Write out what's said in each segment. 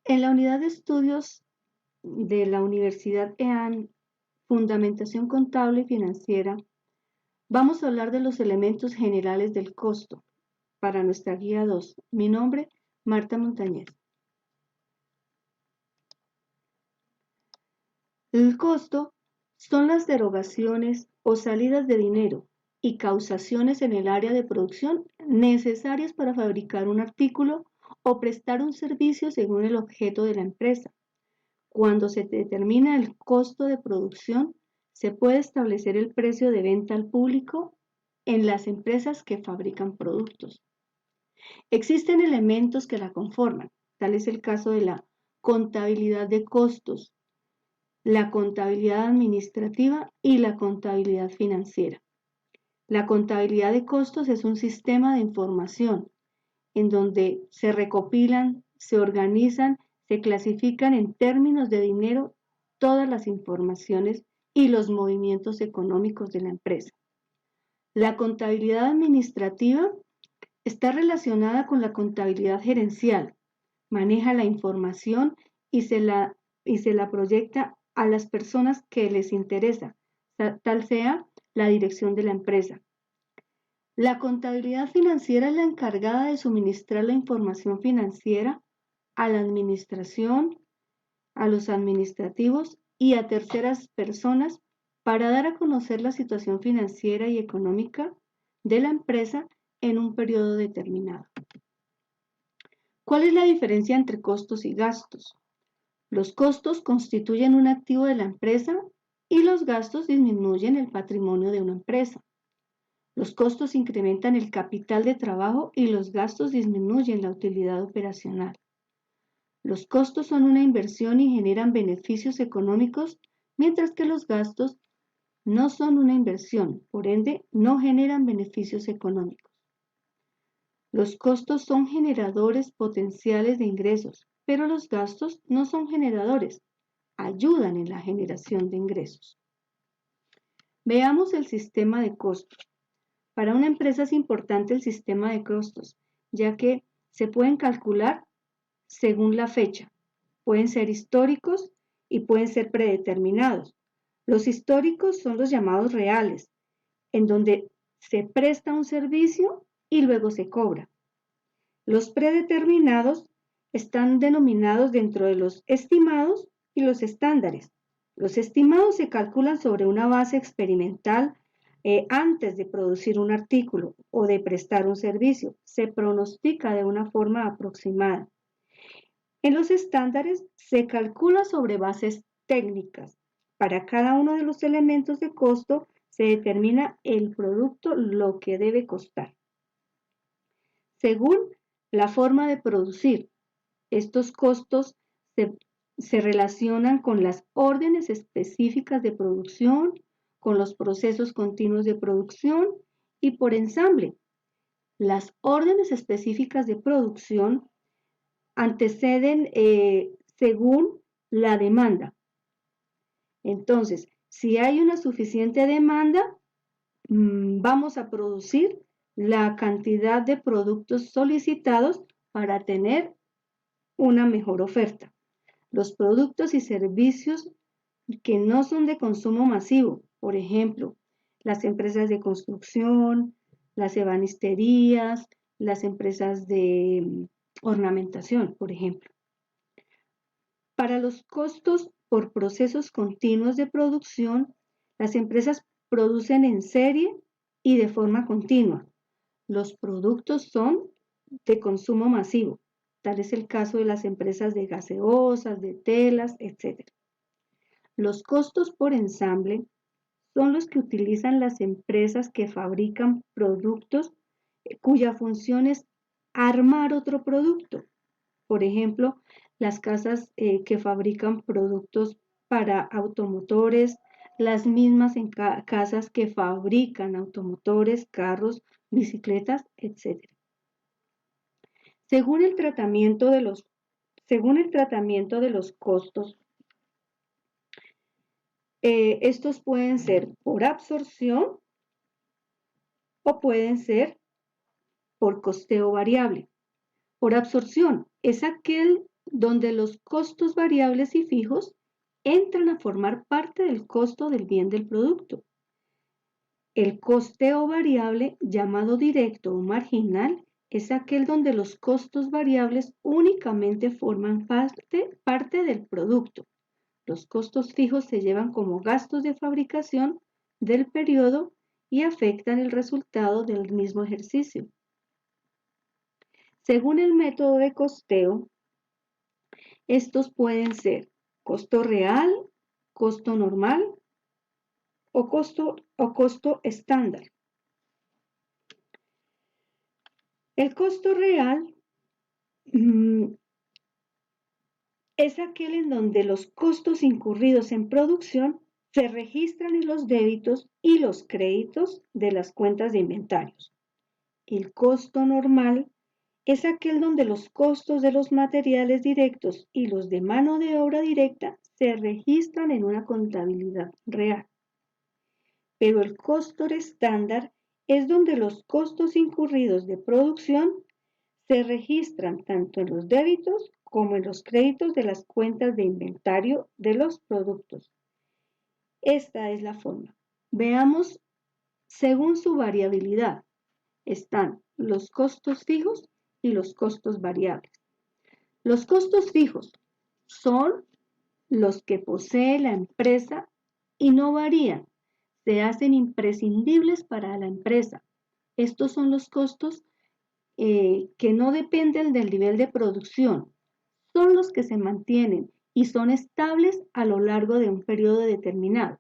En la unidad de estudios de la Universidad EAN, Fundamentación Contable y Financiera, vamos a hablar de los elementos generales del costo para nuestra guía 2. Mi nombre, Marta Montañez. El costo son las derogaciones o salidas de dinero y causaciones en el área de producción necesarias para fabricar un artículo o prestar un servicio según el objeto de la empresa. Cuando se determina el costo de producción, se puede establecer el precio de venta al público en las empresas que fabrican productos. Existen elementos que la conforman, tal es el caso de la contabilidad de costos, la contabilidad administrativa y la contabilidad financiera. La contabilidad de costos es un sistema de información en donde se recopilan, se organizan, se clasifican en términos de dinero todas las informaciones y los movimientos económicos de la empresa. La contabilidad administrativa está relacionada con la contabilidad gerencial, maneja la información y se la proyecta a las personas que les interesa, tal sea la dirección de la empresa. La contabilidad financiera es la encargada de suministrar la información financiera a la administración, a los administrativos y a terceras personas para dar a conocer la situación financiera y económica de la empresa en un periodo determinado. ¿Cuál es la diferencia entre costos y gastos? Los costos constituyen un activo de la empresa y los gastos disminuyen el patrimonio de una empresa. Los costos incrementan el capital de trabajo y los gastos disminuyen la utilidad operacional. Los costos son una inversión y generan beneficios económicos, mientras que los gastos no son una inversión, por ende no generan beneficios económicos. Los costos son generadores potenciales de ingresos, pero los gastos no son generadores, ayudan en la generación de ingresos. Veamos el sistema de costos. Para una empresa es importante el sistema de costos, ya que se pueden calcular según la fecha. Pueden ser históricos y pueden ser predeterminados. Los históricos son los llamados reales, en donde se presta un servicio y luego se cobra. Los predeterminados están denominados dentro de los estimados y los estándares. Los estimados se calculan sobre una base experimental antes de producir un artículo o de prestar un servicio. Se pronostica de una forma aproximada. En los estándares se calcula sobre bases técnicas. Para cada uno de los elementos de costo se determina el producto, lo que debe costar. Según la forma de producir, estos costos se relacionan con las órdenes específicas de producción, con los procesos continuos de producción y por ensamble. Las órdenes específicas de producción anteceden según la demanda. Entonces, si hay una suficiente demanda, vamos a producir la cantidad de productos solicitados para tener una mejor oferta. Los productos y servicios que no son de consumo masivo, por ejemplo, las empresas de construcción, las ebanisterías, las empresas de ornamentación, por ejemplo. Para los costos por procesos continuos de producción, las empresas producen en serie y de forma continua. Los productos son de consumo masivo. Tal es el caso de las empresas de gaseosas, de telas, etc. Los costos por ensamble son los que utilizan las empresas que fabrican productos cuya función es armar otro producto. Por ejemplo, las casas que fabrican productos para automotores, las mismas casas que fabrican automotores, carros, bicicletas, etc. Según el tratamiento de los costos, estos pueden ser por absorción o pueden ser por costeo variable. Por absorción es aquel donde los costos variables y fijos entran a formar parte del costo del bien del producto. El costeo variable, llamado directo o marginal, es aquel donde los costos variables únicamente forman parte del producto. Los costos fijos se llevan como gastos de fabricación del periodo y afectan el resultado del mismo ejercicio. Según el método de costeo, estos pueden ser costo real, costo normal o costo estándar. El costo real es aquel en donde los costos incurridos en producción se registran en los débitos y los créditos de las cuentas de inventarios. El costo normal es aquel donde los costos de los materiales directos y los de mano de obra directa se registran en una contabilidad real. Pero el costo estándar es donde los costos incurridos de producción se registran tanto en los débitos como en los créditos de las cuentas de inventario de los productos. Esta es la forma. Veamos, según su variabilidad, están los costos fijos y los costos variables. Los costos fijos son los que posee la empresa y no varían, se hacen imprescindibles para la empresa. Estos son los costos que no dependen del nivel de producción, son los que se mantienen y son estables a lo largo de un periodo determinado.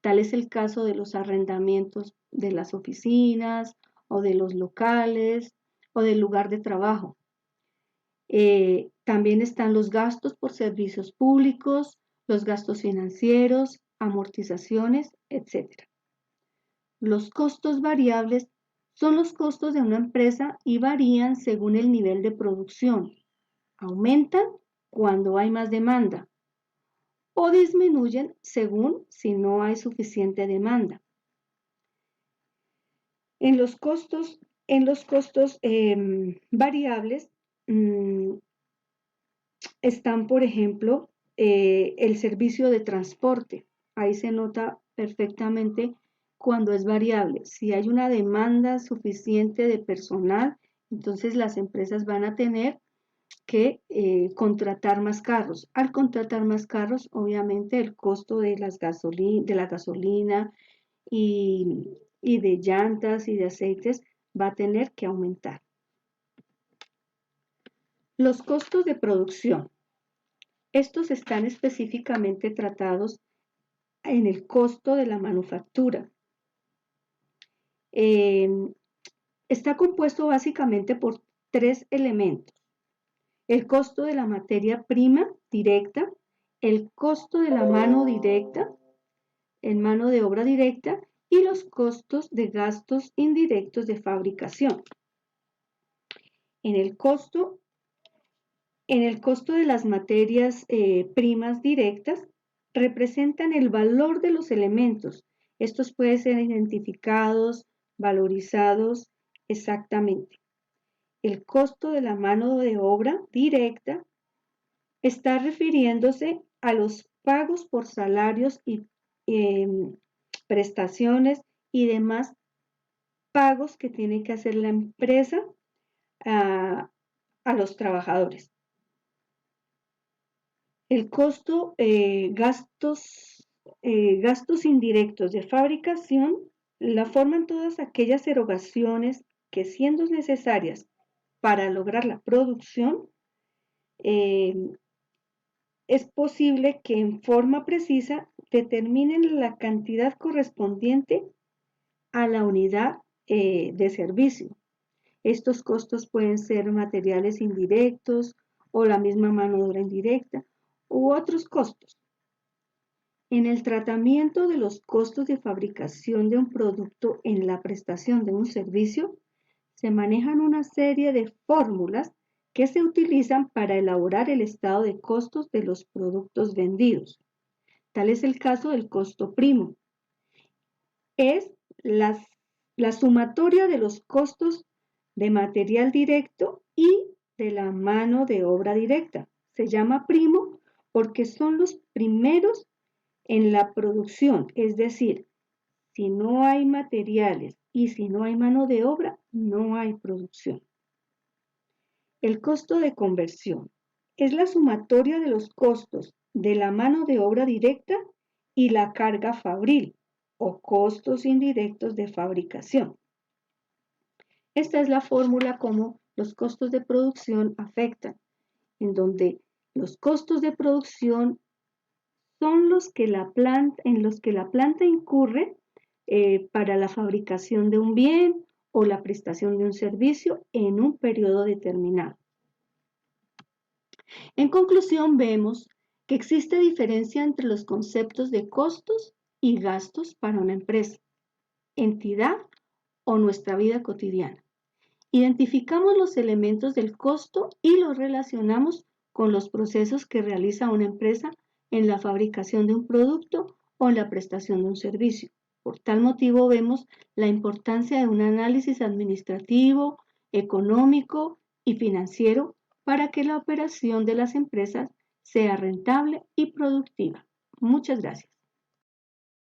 Tal es el caso de los arrendamientos de las oficinas o de los locales o del lugar de trabajo. También están los gastos por servicios públicos, los gastos financieros, amortizaciones, etc. Los costos variables son los costos de una empresa y varían según el nivel de producción. Aumentan cuando hay más demanda o disminuyen según si no hay suficiente demanda. En los costos variables están, por ejemplo, el servicio de transporte. Ahí se nota perfectamente cuando es variable. Si hay una demanda suficiente de personal, entonces las empresas van a tener que contratar más carros. Al contratar más carros, obviamente el costo de la gasolina y de llantas y de aceites va a tener que aumentar. Los costos de producción. Estos están específicamente tratados en el costo de la manufactura. Está compuesto básicamente por 3 elementos. El costo de la materia prima directa, el costo de la mano directa, en mano de obra directa, y los costos de gastos indirectos de fabricación. En el costo de las materias primas directas, representan el valor de los elementos. Estos pueden ser identificados, valorizados exactamente. El costo de la mano de obra directa está refiriéndose a los pagos por salarios y prestaciones y demás pagos que tiene que hacer la empresa a los trabajadores. El costo, gastos indirectos de fabricación, la forman todas aquellas erogaciones que, siendo necesarias para lograr la producción, es posible que en forma precisa determinen la cantidad correspondiente a la unidad de servicio. Estos costos pueden ser materiales indirectos o la misma mano de obra indirecta u otros costos. En el tratamiento de los costos de fabricación de un producto en la prestación de un servicio, se manejan una serie de fórmulas que se utilizan para elaborar el estado de costos de los productos vendidos. Tal es el caso del costo primo. Es la sumatoria de los costos de material directo y de la mano de obra directa. Se llama primo porque son los primeros en la producción, es decir, si no hay materiales y si no hay mano de obra, no hay producción. El costo de conversión es la sumatoria de los costos de la mano de obra directa y la carga fabril o costos indirectos de fabricación. Esta es la fórmula como los costos de producción afectan, en donde los costos de producción son los que en los que la planta incurre para la fabricación de un bien o la prestación de un servicio en un periodo determinado. En conclusión, vemos que existe diferencia entre los conceptos de costos y gastos para una empresa, entidad o nuestra vida cotidiana. Identificamos los elementos del costo y los relacionamos con los procesos que realiza una empresa en la fabricación de un producto o en la prestación de un servicio. Por tal motivo vemos la importancia de un análisis administrativo, económico y financiero para que la operación de las empresas sea rentable y productiva. Muchas gracias.